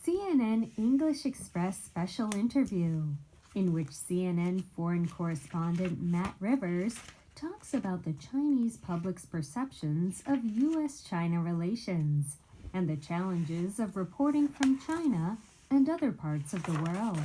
CNN English Express special interview, in which CNN foreign correspondent Matt Rivers talks about the Chinese public's perceptions of U.S.-China relations and the challenges of reporting from China and other parts of the world.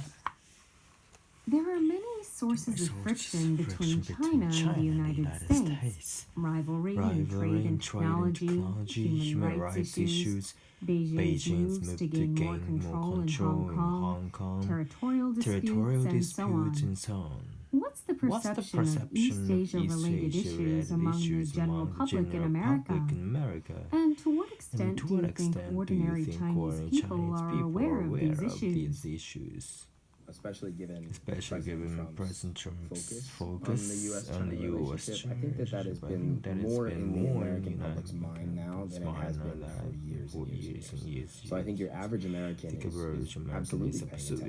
There are many sources of friction between China and the United States: rivalry in trade and technology, human rights issues, Beijing's moves to gain more control in Hong Kong, territorial disputes, and so on. What's the perception of East Asia-related issues among the general public in America? And to what extent do you think ordinary Chinese people are aware of these issues? Especially given President Trump's focus on the U.S. I think that has been more in the American public's mind now than it has been for years and years. So I think your average American is absolutely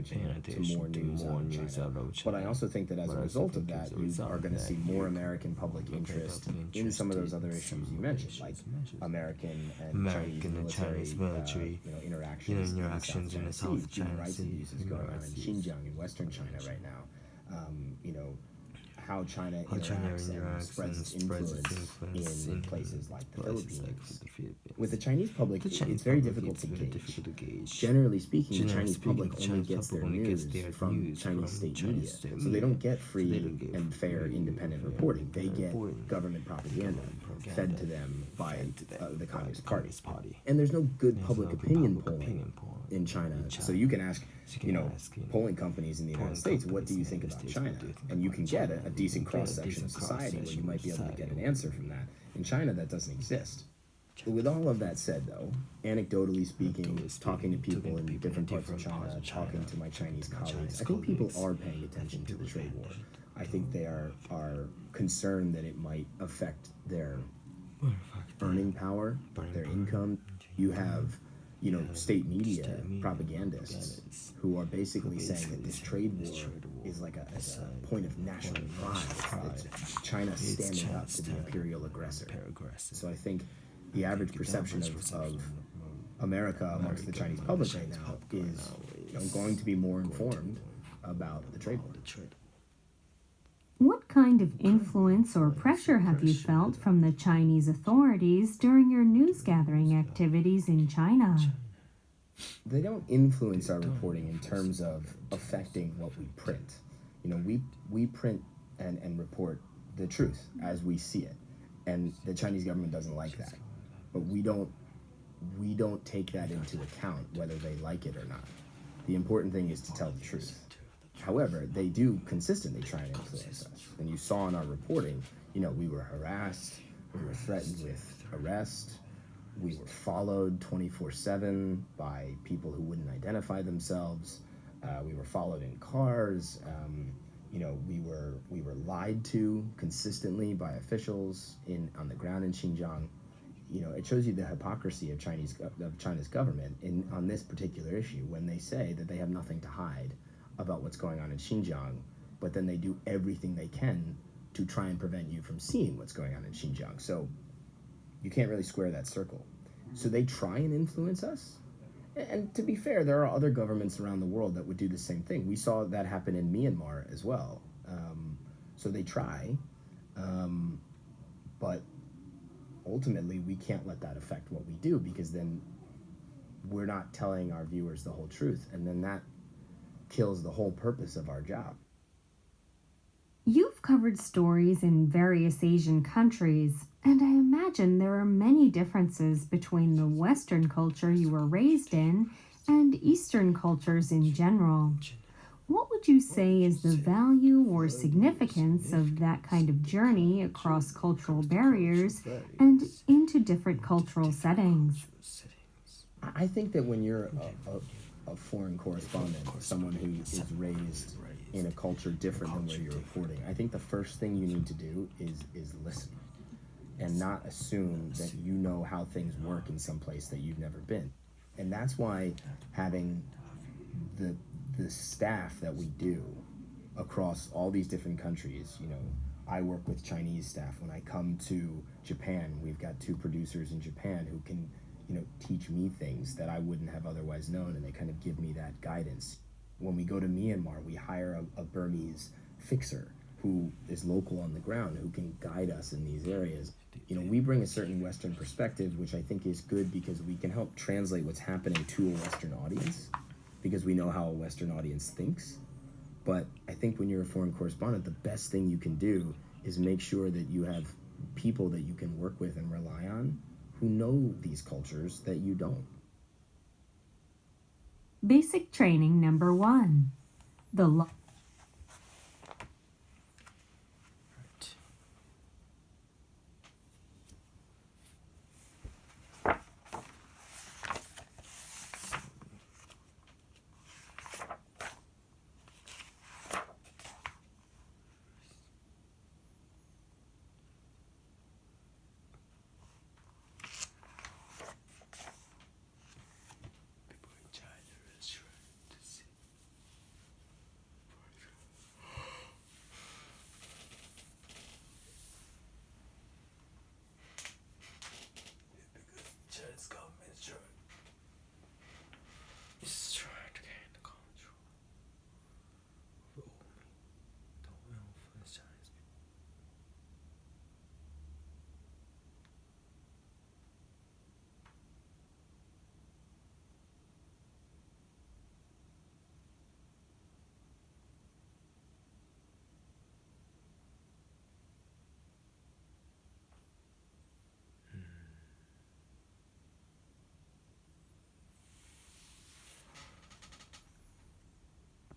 paying attention to more news out of China. But I also think that as a result of that, you are going to see more American public interest in some of those other issues you mentioned, like American and Chinese military interactions in the South China Sea, human rights abuses going on in Xinjiang in Western China right now, how China interacts and spreads influence in places like the Philippines. With the Chinese public, it's very difficult to gauge. Generally speaking, the Chinese public only gets their news from Chinese state media, so they don't get free and fair independent reporting. They get government propaganda fed to them by the Communist Party. And there's no good public opinion polling in China, so you can ask polling companies in the United States, what do you think about China? And you can get a decent cross-section of society where you might be able to get an answer from that. In China, that doesn't exist. But with all of that said, though, anecdotally speaking, talking to people in different parts of China, talking to my Chinese colleagues, I think people are paying attention to the trade war. I think they are concerned that it might affect their earning power, their income. You have state media propagandists who are basically saying that this trade war is like a point of national pride. It's China standing up to the imperial aggressor. So I think the average perception of America amongst the Chinese public right now is going to be more informed about the trade war. What kind of influence or pressure have you felt from the Chinese authorities during your news-gathering activities in China? They don't influence our reporting in terms of affecting what we print. We print and report the truth as we see it, and the Chinese government doesn't like that. But we don't take that into account whether they like it or not. The important thing is to tell the truth. However, they do consistently try and influence us. And you saw in our reporting, we were harassed, we were threatened with arrest, we were followed 24/7 by people who wouldn't identify themselves. We were followed in cars. We were lied to consistently by officials on the ground in Xinjiang. It shows you the hypocrisy of China's government on this particular issue when they say that they have nothing to hide about what's going on in Xinjiang, but then they do everything they can to try and prevent you from seeing what's going on in Xinjiang. So you can't really square that circle. So they try and influence us. And to be fair, there are other governments around the world that would do the same thing. We saw that happen in Myanmar as well. So they try, but ultimately we can't let that affect what we do, because then we're not telling our viewers the whole truth, and then that kills the whole purpose of our job. You've covered stories in various Asian countries, and I imagine there are many differences between the Western culture you were raised in and Eastern cultures in general. What would you say is the value or significance of that kind of journey across cultural barriers and into different cultural settings? I think that when you're a foreign correspondent, someone who is raised in a culture different than where you're reporting, I think the first thing you need to do is listen and not assume that you know how things work in some place that you've never been. And that's why having the staff that we do across all these different countries, I work with Chinese staff. When I come to Japan, we've got 2 producers in Japan who can teach me things that I wouldn't have otherwise known, and they kind of give me that guidance. When we go to Myanmar, we hire a Burmese fixer who is local on the ground, who can guide us in these areas. We bring a certain Western perspective, which I think is good because we can help translate what's happening to a Western audience, because we know how a Western audience thinks. But I think when you're a foreign correspondent, the best thing you can do is make sure that you have people that you can work with and rely on who know these cultures that you don't. Basic training number 1. The